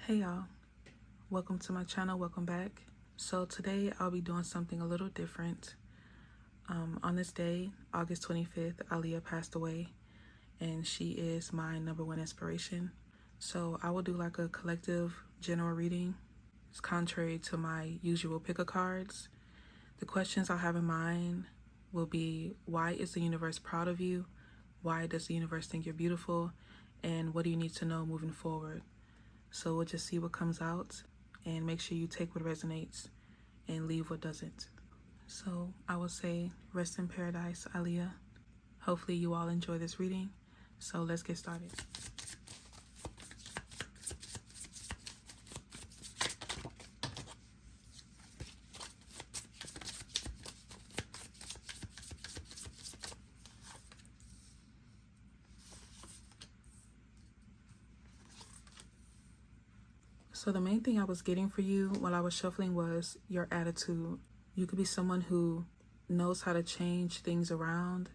Hey y'all, welcome to my channel, welcome back. So today I'll be doing something a little different. On this day, August 25th, Aaliyah passed away and she is my #1 inspiration. So I will do like a collective general reading. It's contrary to my usual pick-a-cards. The questions I have in mind will be, why is the universe proud of you? Why does the universe think you're beautiful? And what do you need to know moving forward? So we'll just see what comes out and make sure you take what resonates and leave what doesn't. So I will say, rest in paradise, Aaliyah. Hopefully you all enjoy this reading. So let's get started. So the main thing I was getting for you while I was shuffling was your attitude. You could be someone who knows how to change things around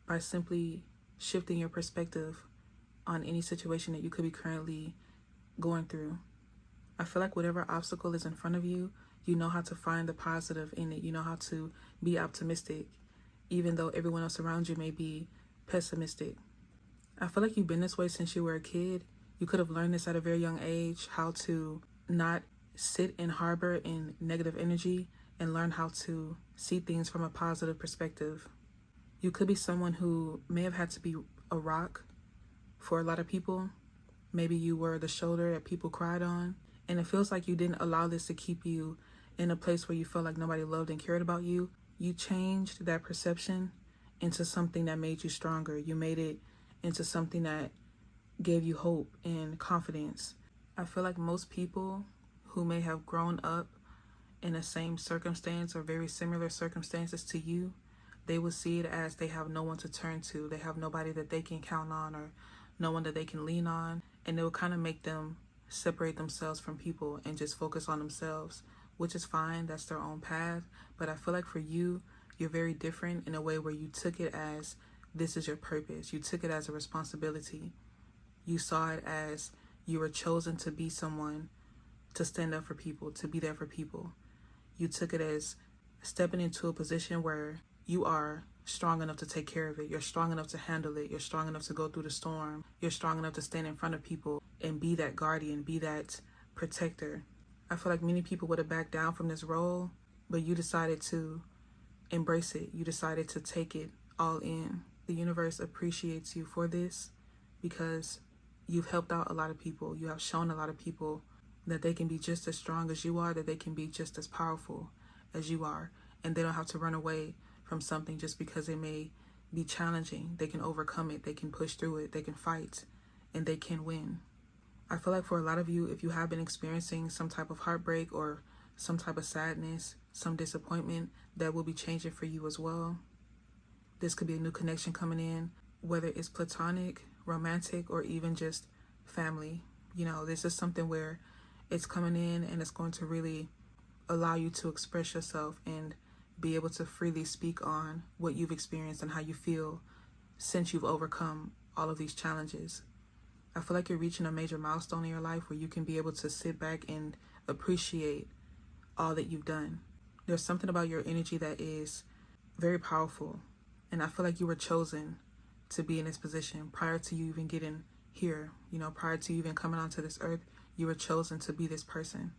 by simply shifting your perspective on any situation that you could be currently going through. I feel like whatever obstacle is in front of you, you know how to find the positive in it. You know how to be optimistic, even though everyone else around you may be pessimistic. I feel like you've been this way since you were a kid. You could have learned this at a very young age, how to not sit and harbor in negative energy and learn how to see things from a positive perspective. You could be someone who may have had to be a rock for a lot of people. Maybe you were the shoulder that people cried on, and it feels like you didn't allow this to keep you in a place where you felt like nobody loved and cared about you. You changed that perception into something that made you stronger. You made it into something that gave you hope and confidence. I feel like most people who may have grown up in the same circumstance or very similar circumstances to you, they will see it as they have no one to turn to. They have nobody that they can count on or no one that they can lean on. And it will kind of make them separate themselves from people and just focus on themselves, which is fine. That's their own path. But I feel like for you, you're very different in a way where you took it as this is your purpose. You took it as a responsibility. You saw it as you were chosen to be someone, to stand up for people, to be there for people. You took it as stepping into a position where you are strong enough to take care of it. You're strong enough to handle it. You're strong enough to go through the storm. You're strong enough to stand in front of people and be that guardian, be that protector. I feel like many people would have backed down from this role, but you decided to embrace it. You decided to take it all in. The universe appreciates you for this because you've helped out a lot of people. You have shown a lot of people that they can be just as strong as you are, that they can be just as powerful as you are, and they don't have to run away from something just because it may be challenging. They can overcome it, they can push through it, they can fight, and they can win. I feel like for a lot of you, if you have been experiencing some type of heartbreak or some type of sadness, some disappointment, that will be changing for you as well. This could be a new connection coming in, whether it's platonic, romantic, or even just family. You know, this is something where it's coming in and it's going to really allow you to express yourself and be able to freely speak on what you've experienced and how you feel since you've overcome all of these challenges. I feel like you're reaching a major milestone in your life where you can be able to sit back and appreciate all that you've done. There's something about your energy that is very powerful, and I feel like you were chosen to be in this position prior to you even getting here. You know, prior to you even coming onto this earth, you were chosen to be this person,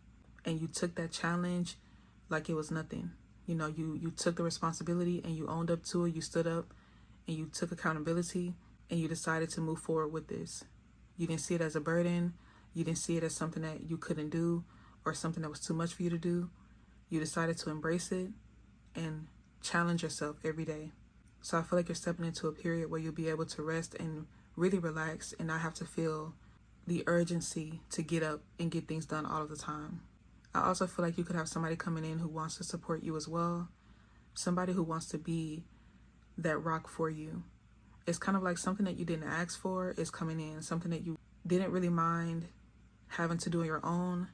and you took that challenge like it was nothing. You know, you took the responsibility and you owned up to it. You stood up and you took accountability and you decided to move forward with this. You didn't see it as a burden. You didn't see it as something that you couldn't do or something that was too much for you to do. You decided to embrace it and challenge yourself every day. So I feel like you're stepping into a period where you'll be able to rest and really relax and not have to feel the urgency to get up and get things done all of the time. I also feel like you could have somebody coming in who wants to support you as well. Somebody who wants to be that rock for you. It's kind of like something that you didn't ask for is coming in. Something that you didn't really mind having to do on your own.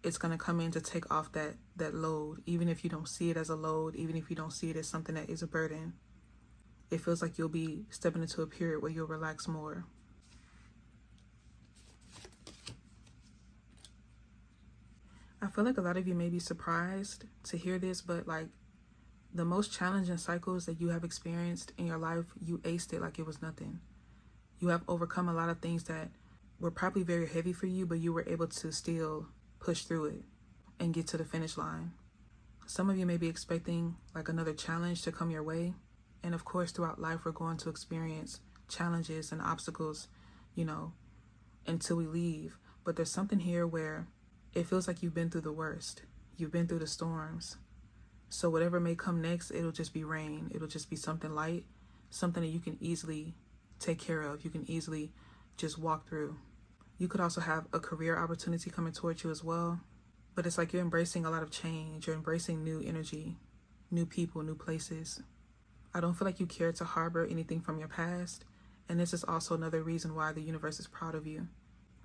It's going to come in to take off that load. Even if you don't see it as a load, even if you don't see it as something that is a burden. It feels like you'll be stepping into a period where you'll relax more. I feel like a lot of you may be surprised to hear this, but like the most challenging cycles that you have experienced in your life, you aced it like it was nothing. You have overcome a lot of things that were probably very heavy for you, but you were able to still push through it and get to the finish line. Some of you may be expecting like another challenge to come your way. And of course, throughout life, we're going to experience challenges and obstacles, until we leave. But there's something here where it feels like you've been through the worst. You've been through the storms. So whatever may come next, it'll just be rain. It'll just be something light, something that you can easily take care of. You can easily just walk through. You could also have a career opportunity coming towards you as well. But it's like you're embracing a lot of change. You're embracing new energy, new people, new places. I don't feel like you care to harbor anything from your past. And this is also another reason why the universe is proud of you.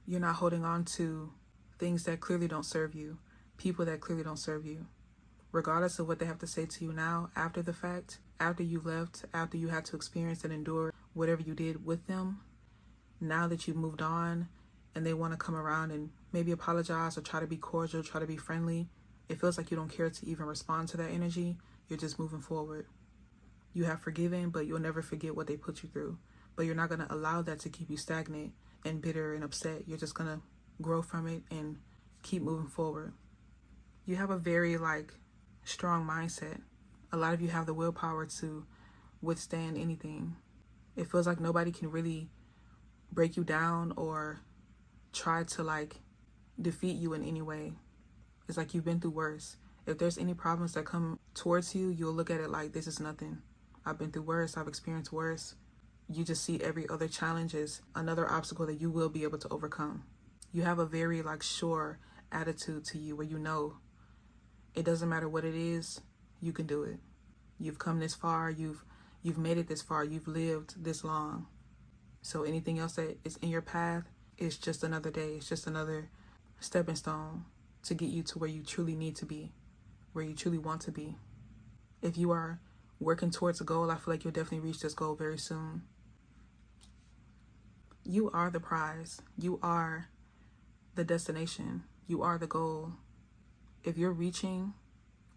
You're not holding on to things that clearly don't serve you, people that clearly don't serve you. Regardless of what they have to say to you now, after the fact, after you left, after you had to experience and endure whatever you did with them, now that you've moved on and they want to come around and maybe apologize or try to be cordial, try to be friendly, it feels like you don't care to even respond to that energy. You're just moving forward. You have forgiven, but you'll never forget what they put you through. But you're not going to allow that to keep you stagnant and bitter and upset. You're just going to grow from it and keep moving forward. You have a very strong mindset. A lot of you have the willpower to withstand anything. It feels like nobody can really break you down or try to defeat you in any way. It's like you've been through worse. If there's any problems that come towards you, you'll look at it like this is nothing. I've been through worse. I've experienced worse. You just see every other challenge as another obstacle that you will be able to overcome. You have a very sure attitude to you where it doesn't matter what it is, you can do it. You've come this far, you've made it this far, you've lived this long. So anything else that is in your path is just another day. It's just another stepping stone to get you to where you truly need to be, where you truly want to be. If you are working towards a goal, I feel like you'll definitely reach this goal very soon. You are the prize. You are the destination. You are the goal. If you're reaching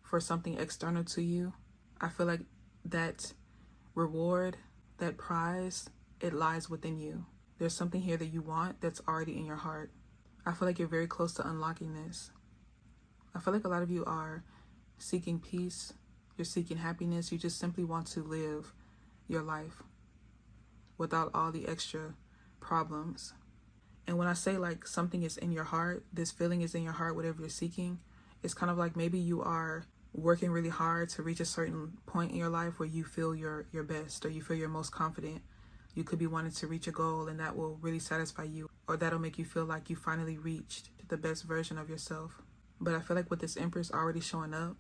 for something external to you, I feel like that reward, that prize, it lies within you. There's something here that you want that's already in your heart. I feel like you're very close to unlocking this. I feel like a lot of you are seeking peace. You're seeking happiness. You just simply want to live your life without all the extra problems. And when I say something is in your heart, this feeling is in your heart, whatever you're seeking, it's kind of like maybe you are working really hard to reach a certain point in your life where you feel your best or you feel your most confident. You could be wanting to reach a goal and that will really satisfy you, or that'll make you feel like you finally reached the best version of yourself. But I feel like with this Empress already showing up,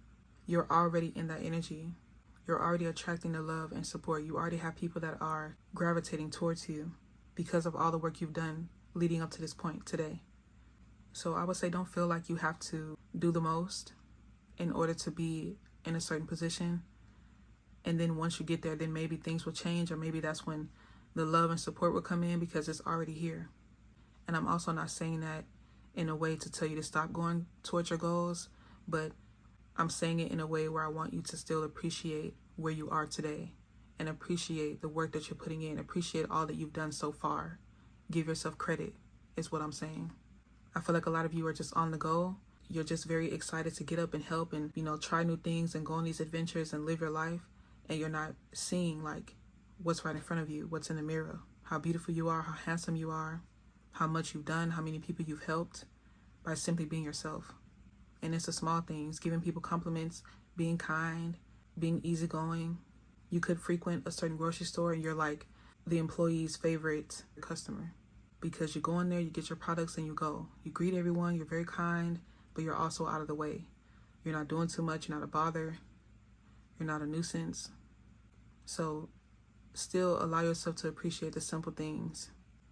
you're already in that energy. You're already attracting the love and support. You already have people that are gravitating towards you because of all the work you've done leading up to this point today. So I would say don't feel like you have to do the most in order to be in a certain position. And then once you get there, then maybe things will change, or maybe that's when the love and support will come in because it's already here. And I'm also not saying that in a way to tell you to stop going towards your goals, but I'm saying it in a way where I want you to still appreciate where you are today and appreciate the work that you're putting in, appreciate all that you've done so far. Give yourself credit is what I'm saying. I feel like a lot of you are just on the go. You're just very excited to get up and help and, try new things and go on these adventures and live your life. And you're not seeing what's right in front of you, what's in the mirror, how beautiful you are, how handsome you are, how much you've done, how many people you've helped by simply being yourself. And it's the small things, giving people compliments, being kind, being easygoing. You could frequent a certain grocery store and you're the employee's favorite customer because you go in there, you get your products and you go. You greet everyone, you're very kind, but you're also out of the way. You're not doing too much, you're not a bother, you're not a nuisance. So still allow yourself to appreciate the simple things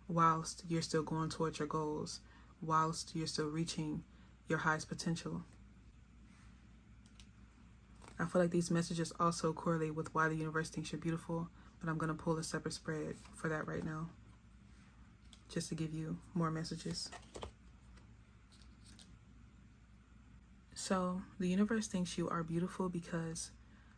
whilst you're still going towards your goals, whilst you're still reaching your highest potential. I feel like these messages also correlate with why the universe thinks you're beautiful, but I'm going to pull a separate spread for that right now, just to give you more messages. So the universe thinks you are beautiful because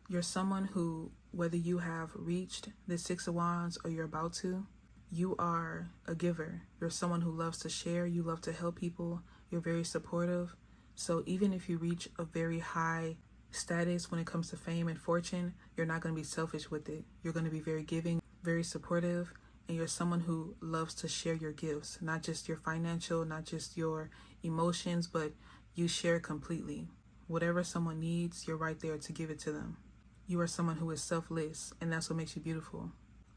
you're someone who, whether you have reached the Six of Wands or you're about to, you are a giver. You're someone who loves to share. You love to help people. You're very supportive. So even if you reach a very high status when it comes to fame and fortune, you're not going to be selfish with it. You're going to be very giving, very supportive, and you're someone who loves to share your gifts, not just your financial, not just your emotions, but you share completely. Whatever someone needs, you're right there to give it to them. You are someone who is selfless, and that's what makes you beautiful.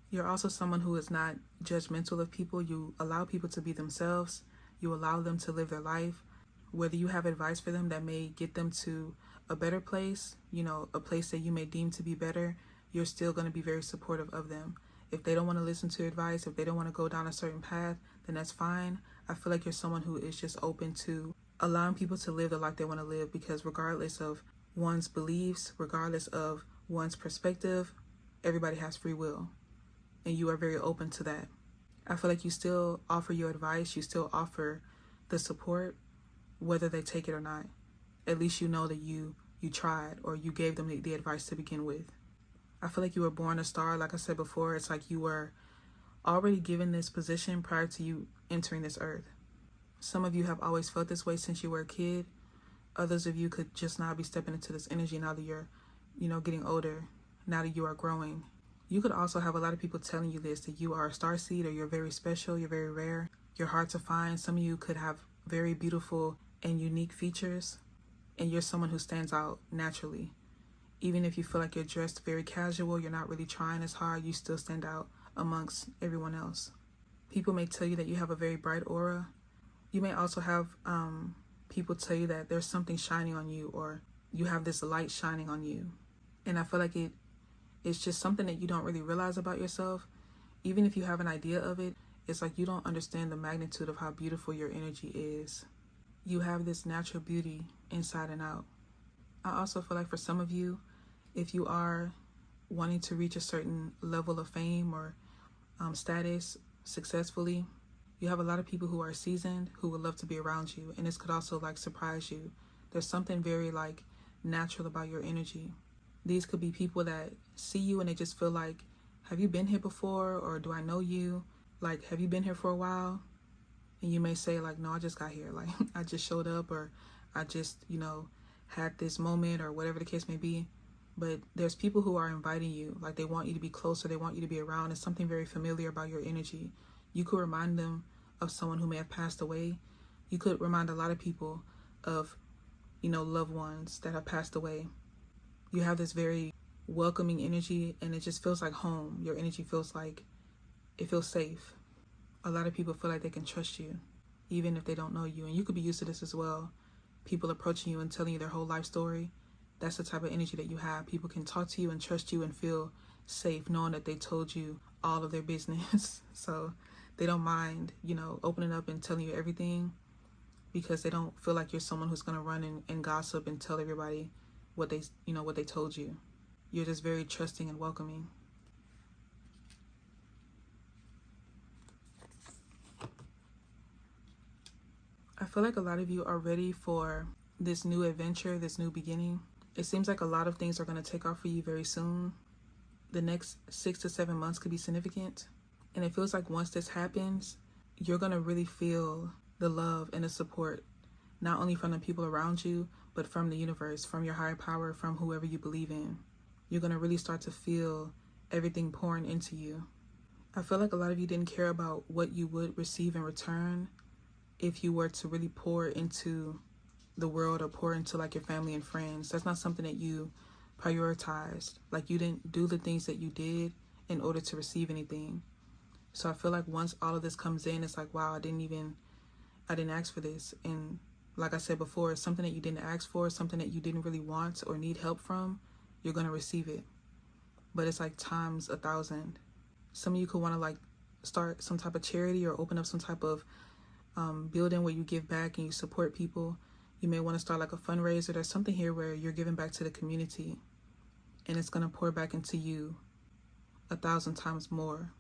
You're also someone who is not judgmental of people. You allow people to be themselves. You allow them to live their life. Whether you have advice for them that may get them to a better place, a place that you may deem to be better, you're still going to be very supportive of them. If they don't want to listen to advice, if they don't want to go down a certain path, then that's fine. I feel like you're someone who is just open to allowing people to live the life they want to live, because regardless of one's beliefs, regardless of one's perspective, everybody has free will. And you are very open to that. I feel like you still offer your advice, you still offer the support, whether they take it or not. At least you know that you tried, or you gave them the advice to begin with. I feel like you were born a star. Like I said before, it's like you were already given this position prior to you entering this earth. Some of you have always felt this way since you were a kid. Others of you could just now be stepping into this energy now that you're, getting older, now that you are growing. You could also have a lot of people telling you this, that you are a starseed, or you're very special, you're very rare, you're hard to find. Some of you could have very beautiful and unique features, and you're someone who stands out naturally. Even if you feel like you're dressed very casual, you're not really trying as hard, you still stand out amongst everyone else. People may tell you that you have a very bright aura. You may also have people tell you that there's something shining on you, or you have this light shining on you. And I feel like it's just something that you don't really realize about yourself. Even if you have an idea of it, it's like you don't understand the magnitude of how beautiful your energy is. You have this natural beauty inside and out. I also feel like for some of you, if you are wanting to reach a certain level of fame or status successfully, you have a lot of people who are seasoned who would love to be around you, and this could also surprise you. There's something very natural about your energy. These could be people that see you and they just feel like, have you been here before, or do I know you? Have you been here for a while? And you may say no, I just got here. I just showed up, or I just had this moment, or whatever the case may be. But there's people who are inviting you, they want you to be closer, they want you to be around. It's something very familiar about your energy. You could remind them of someone who may have passed away. You could remind a lot of people of, loved ones that have passed away. You have this very welcoming energy, and it just feels like home. Your energy feels it feels safe. A lot of people feel like they can trust you, even if they don't know you. And you could be used to this as well. People approaching you and telling you their whole life story. That's the type of energy that you have. People can talk to you and trust you and feel safe knowing that they told you all of their business. So they don't mind, opening up and telling you everything, because they don't feel like you're someone who's going to run and gossip and tell everybody what they told you. You're just very trusting and welcoming. I feel like a lot of you are ready for this new adventure, this new beginning. It seems like a lot of things are going to take off for you very soon. The next 6 to 7 months could be significant. And it feels like once this happens, you're going to really feel the love and the support, not only from the people around you, but from the universe, from your higher power, from whoever you believe in. You're going to really start to feel everything pouring into you. I feel like a lot of you didn't care about what you would receive in return if you were to really pour into the world, or pour into your family and friends. That's not something that you prioritized. You didn't do the things that you did in order to receive anything. So I feel like once all of this comes in, it's wow, I didn't ask for this. And like I said before, it's something that you didn't ask for, something that you didn't really want or need help from, you're going to receive it. But it's times 1,000. Some of you could want to start some type of charity, or open up some type of building where you give back and you support people. You may want to start a fundraiser. There's something here where you're giving back to the community, and it's going to pour back into you 1,000 times more.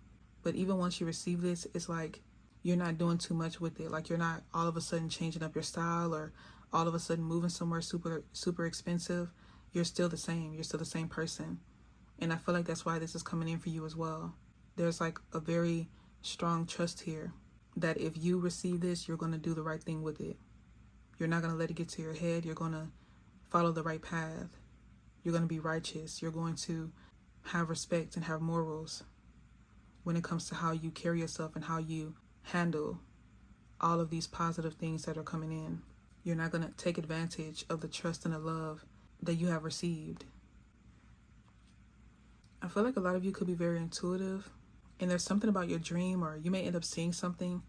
But even once you receive this, it's you're not doing too much with it. You're not all of a sudden changing up your style or all of a sudden moving somewhere super expensive, you're still the same. You're still the same person. And I feel like that's why this is coming in for you as well. There's like a very strong trust here that if you receive this, you're going to do the right thing with it. You're not going to let it get to your head. You're going to follow the right path. You're going to be righteous. You're going to have respect and have morals when it comes to how you carry yourself and how you handle all of these positive things that are coming in. You're not going to take advantage of the trust and the love that you have received. I feel like a lot of you could be very intuitive, and there's something about your dream, or you may end up seeing something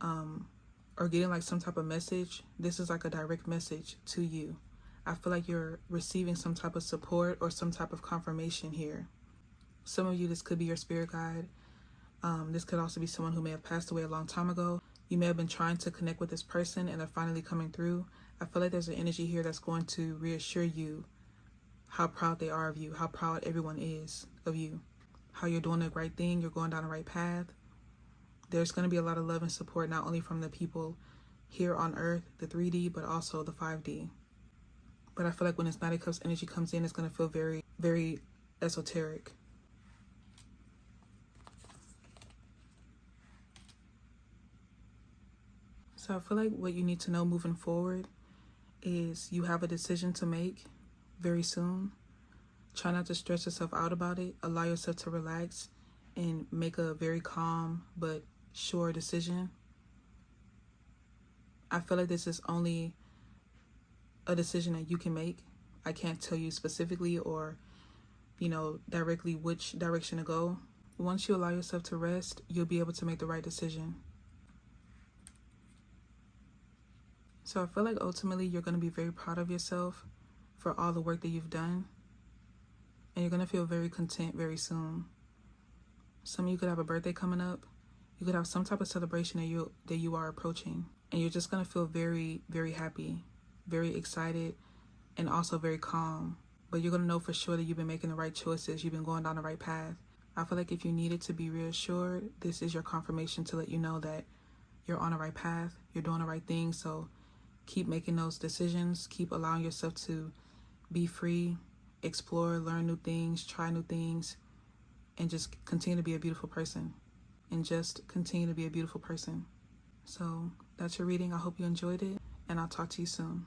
or getting like some type of message. This is like a direct message to you. I feel like you're receiving some type of support or some type of confirmation here. Some of you, this could be your spirit guide. This could also be someone who may have passed away a long time ago. You may have been trying to connect with this person and they're finally coming through. I feel like there's an energy here that's going to reassure you how proud they are of you, how proud everyone is of you, how you're doing the right thing, you're going down the right path. There's going to be a lot of love and support, not only from the people here on Earth, the 3D, but also the 5D. But I feel like when this Knight of Cups energy comes in, it's going to feel very, very esoteric. So I feel like what you need to know moving forward is you have a decision to make very soon. Try not to stress yourself out about it. Allow yourself to relax and make a very calm but sure decision. I feel like this is only a decision that you can make. I can't tell you specifically or, directly which direction to go. Once you allow yourself to rest, you'll be able to make the right decision. So I feel like ultimately you're going to be very proud of yourself for all the work that you've done. And you're going to feel very content very soon. Some of you could have a birthday coming up. You could have some type of celebration that you are approaching. And you're just going to feel very, very happy, very excited, and also very calm. But you're going to know for sure that you've been making the right choices. You've been going down the right path. I feel like if you needed to be reassured, this is your confirmation to let you know that you're on the right path. You're doing the right thing. So keep making those decisions. Keep allowing yourself to be free, explore, learn new things, try new things, and just continue to be a beautiful person. So that's your reading. I hope you enjoyed it, and I'll talk to you soon.